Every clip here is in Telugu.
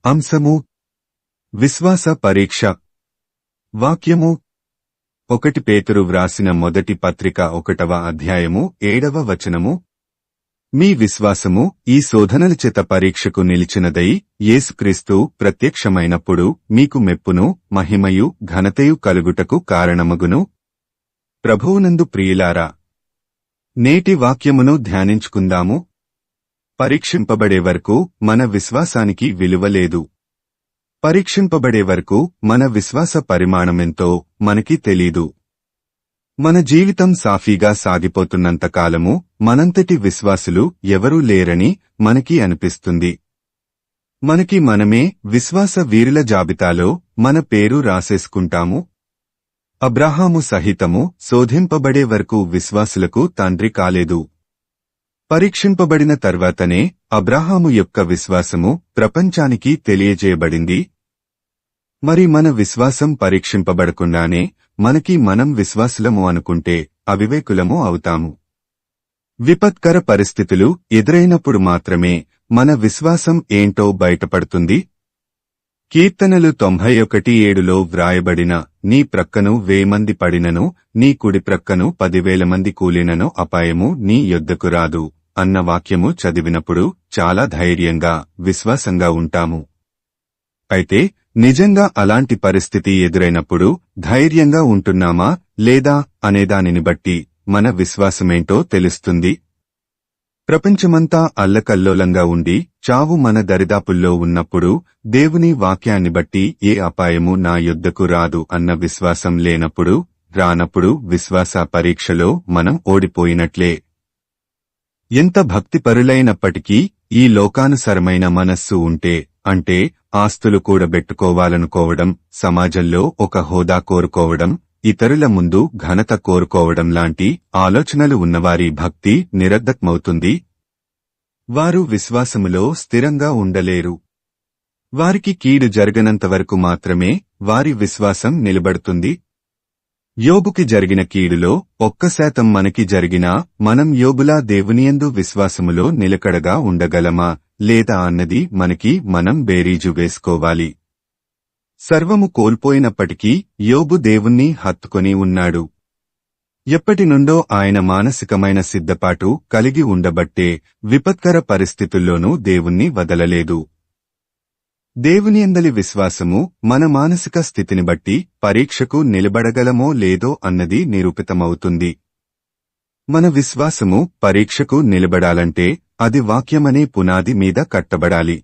అంశము విశ్వాస పరీక్ష. వాక్యము 1 పేతురు వ్రాసిన మొదటి పత్రిక 1వ అధ్యాయము 7వ వచనము. మీ విశ్వాసము ఈ శోధనల చేత పరీక్షకు నిలిచినదై యేసుక్రీస్తు ప్రత్యక్షమైనప్పుడు మీకు మెప్పును మహిమయు ఘనతయు కలుగుటకు కారణమగును. ప్రభువునందు ప్రియులారా, నేటి వాక్యమును ధ్యానించుకుందాము. పరీక్షింపబడే వరకు మన విశ్వాసానికి విలువ లేదు. పరీక్షింపబడే వరకు మన విశ్వాస పరిమాణమెంతో మనకి తెలీదు. మన జీవితం సాఫీగా సాగిపోతున్నంతకాలము మనంతటి విశ్వాసులు ఎవరూ లేరని మనకి అనిపిస్తుంది. మనకి మనమే విశ్వాస వీరుల జాబితాలో మన పేరు రాసేసుకుంటాము. అబ్రాహాము సహితము శోధింపబడే వరకు విశ్వాసులకు తండ్రి కాలేదు. పరీక్షింపబడిన తర్వాతనే అబ్రాహాము యొక్క విశ్వాసము ప్రపంచానికి తెలియజేయబడింది. మరి మన విశ్వాసం పరీక్షింపబడకుండానే మనకి మనం విశ్వాసులము అనుకుంటే అవివేకులము అవుతాము. విపత్కర పరిస్థితులు ఎదురైనప్పుడు మాత్రమే మన విశ్వాసం ఏంటో బయటపడుతుంది. కీర్తనలు 91:7లో వ్రాయబడిన నీ ప్రక్కను 1000 మంది పడినను నీ కుడి ప్రక్కను 10,000 మంది కూలినను అపాయము నీ యొద్దకు రాదు అన్న వాక్యము చదివినప్పుడు చాలా ధైర్యంగా విశ్వాసంగా ఉంటాము. అయితే నిజంగా అలాంటి పరిస్థితి ఎదురైనప్పుడు ధైర్యంగా ఉంటున్నామా లేదా అనేదానిని బట్టి మన విశ్వాసమేంటో తెలుస్తుంది. ప్రపంచమంతా అల్లకల్లోలంగా ఉండి చావు మన దరిదాపుల్లో ఉన్నప్పుడు దేవుని వాక్యాన్ని బట్టి ఏ అపాయము నా యొద్దకు రాదు అన్న విశ్వాసం లేనప్పుడు రానప్పుడు విశ్వాస పరీక్షలో మనం ఓడిపోయినట్లే. ఎంత భక్తిపరులైనప్పటికీ ఈ లోకానుసరమైన మనస్సు ఉంటే, అంటే ఆస్తులు కూడబెట్టుకోవాలనుకోవడం, సమాజంలో ఒక హోదా కోరుకోవడం, ఇతరుల ముందు ఘనత కోరుకోవడం లాంటి ఆలోచనలు ఉన్నవారి భక్తి నిరర్ధకమవుతుంది. వారు విశ్వాసములో స్థిరంగా ఉండలేరు. వారికి కీడు జరగనంతవరకు మాత్రమే వారి విశ్వాసం నిలబడుతుంది. యోబుకి జరిగిన కీడులో 1% మనకి జరిగినా మనం యోబులా దేవునియందు విశ్వాసములో నిలకడగా ఉండగలమా లేదా అన్నది మనకి మనం బేరీజు వేసుకోవాలి. సర్వము కోల్పోయినప్పటికీ యోబు దేవుణ్ణి హత్తుకొని ఉన్నాడు. ఎప్పటినుండో ఆయన మానసికమైన సిద్ధపాటు కలిగి ఉండబట్టే విపత్కర పరిస్థితుల్లోనూ దేవుణ్ణి వదలలేదు. దేవునియందలి విశ్వాసము మన మానసిక స్థితిని బట్టి పరీక్షకు నిలబడగలమో లేదో అన్నది నిరూపితమవుతుంది. మన విశ్వాసము పరీక్షకు నిలబడాలంటే అది వాక్యమనే పునాది మీద కట్టబడాలి.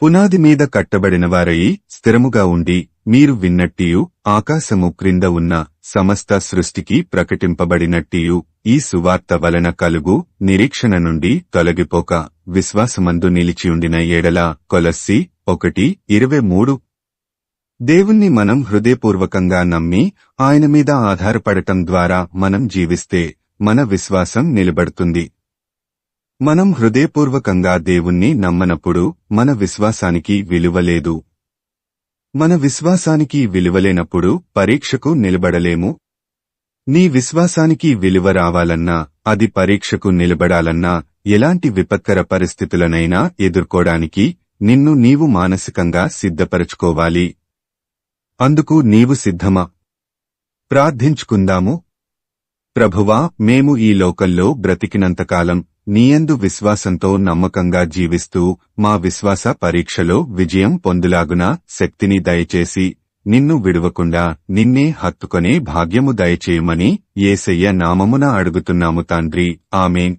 పునాది మీద కట్టబడినవారయి స్థిరముగా ఉండి మీరు విన్నట్టియు ఆకాశము క్రింద ఉన్న సమస్త సృష్టికి ప్రకటింపబడినట్టియు ఈ సువార్త వలన కలుగు నిరీక్షణ నుండి తొలగిపోక విశ్వాసమందు నిలిచియుండిన ఎడల. కొలస్సీ 1:23. దేవుణ్ణి మనం హృదయపూర్వకంగా నమ్మి ఆయన మీద ఆధారపడటం ద్వారా మనం జీవిస్తే మన విశ్వాసం నిలబడుతుంది. మనం హృదయపూర్వకంగా దేవుణ్ణి నమ్మనప్పుడు మన విశ్వాసానికి విలువ లేదు. మన విశ్వాసానికి విలువలేనప్పుడు పరీక్షకు నిలబడలేము. నీ విశ్వాసానికి విలువ రావాలన్నా, అది పరీక్షకు నిలబడాలన్నా, ఎలాంటి విపత్కర పరిస్థితులనైనా ఎదుర్కోడానికి నిన్ను నీవు మానసికంగా సిద్ధపరచుకోవాలి. అందుకు నీవు సిద్ధమా? ప్రార్థించుకుందాము. ప్రభువా, మేము ఈ లోకంలో బ్రతికినంతకాలం నీయందు విశ్వాసంతో నమ్మకంగా జీవిస్తూ మా విశ్వాస పరీక్షలో విజయం పొందులాగున శక్తిని దయచేసి నిన్ను విడువకుండా నిన్నే హత్తుకొనే భాగ్యము దయచేయమని యేసయ్య నామమున అడుగుతున్నాము తండ్రి. ఆమేన్.